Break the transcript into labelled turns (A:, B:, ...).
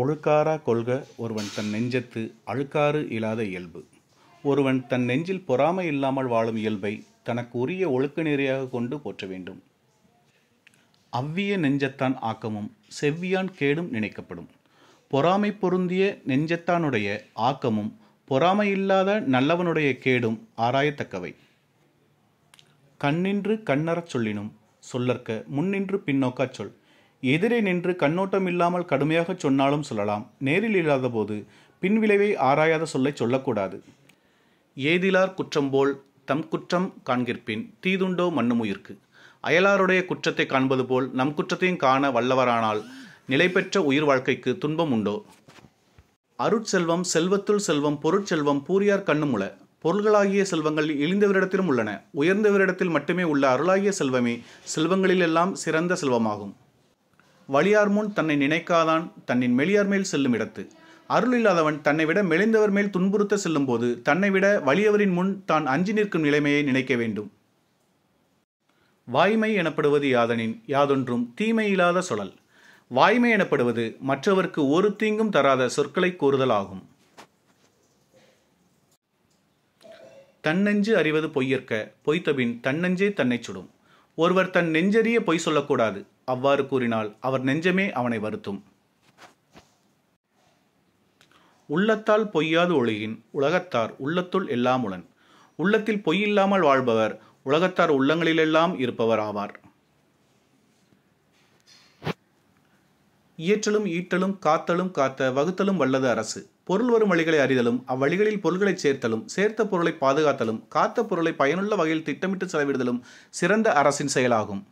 A: ஒழுக்காறா கொள்க ஒருவன் தன் நெஞ்சத்து அழுக்காறு இல்லாத இயல்பு. ஒருவன் தன் நெஞ்சில் பொறாமை இல்லாமல் வாழும் இயல்பை தனக்கு உரிய ஒழுக்க நெறியாக கொண்டு போற்ற வேண்டும். அவ்விய நெஞ்சத்தான் ஆக்கமும் செவ்வியான் கேடும் நினைக்கப்படும். பொறாமை பொருந்திய நெஞ்சத்தானுடைய ஆக்கமும் பொறாமையில்லாத நல்லவனுடைய கேடும் ஆராயத்தக்கவை. கண்ணின்று கண்ணறச் சொல்லினும் சொல்லற்க முன்னின்று பின்னோக்காச் சொல். எதிரே நின்று கண்ணோட்டம் இல்லாமல் கடுமையாகச் சொன்னாலும் சொல்லலாம். நேரில் இல்லாத போது பின்விளைவை ஆராயாத சொல்லை சொல்லக்கூடாது. ஏதிலார் குற்றம் போல் தம் குற்றம் காண்கிற்பின் தீதுண்டோ மண்ணுமுயிர்க்கு. அயலாருடைய குற்றத்தை காண்பது போல் நம் குற்றத்தையும் காண வல்லவரானால் நிலை பெற்ற உயிர் வாழ்க்கைக்கு துன்பம் உண்டோ? அருட்செல்வம் செல்வத்துள் செல்வம் பொருட்செல்வம் பூரியார் கண்ணும் உள. பொருள்களாகிய செல்வங்கள் இழிந்தவரிடத்திலும் உள்ளன. உயர்ந்தவரிடத்தில் மட்டுமே உள்ள அருளாகிய செல்வமே செல்வங்களிலெல்லாம் சிறந்த செல்வமாகும். வலியார் முன் தன்னை நினைக்காதான் தன்னின் மெலியார் மேல் செல்லும் இடத்து. அருள் இல்லாதவன் தன்னை விட மெலிந்தவர் மேல் துன்புறுத்த செல்லும் போது தன்னை விட வலியவரின் முன் தான் அஞ்சி நிற்கும் நிலைமையை நினைக்க வேண்டும். வாய்மை எனப்படுவது யாதெனின் யாதொன்றும் தீமை இல்லாத சொலல். வாய்மை எனப்படுவது மற்றவருக்கு ஒரு தீங்கும் தராத சொற்களை கூறுதல் ஆகும். தன்னெஞ்சு அறிவது பொய்யற்க பொய்த்தபின் தன்னெஞ்சே தன்னை சுடும். ஒருவர் தன் நெஞ்சறிய பொய் சொல்லக்கூடாது. அவ்வாறு கூறினால் அவர் நெஞ்சமே அவனை வருத்தும். உள்ளத்தால் பொய்யாது ஒழுகின் உலகத்தார் உள்ளத்துள் எல்லாம் உளன். உள்ளத்தில் பொய்யில்லாமல் வாழ்பவர் உலகத்தார் உள்ளங்களிலெல்லாம் இருப்பவர் ஆவார். இயற்றலும் ஈட்டலும் காத்தலும் காத்த வகுத்தலும் வல்லது அரசு. பொருள் வரும் வழிகளை அறிதலும் அவ்வழிகளில் பொருள்களை சேர்த்தலும் சேர்த்த பொருளை பாதுகாத்தலும் காத்த பொருளை பயனுள்ள வகையில் திட்டமிட்டு செலவிடுதலும் சிறந்த அரசின் செயலாகும்.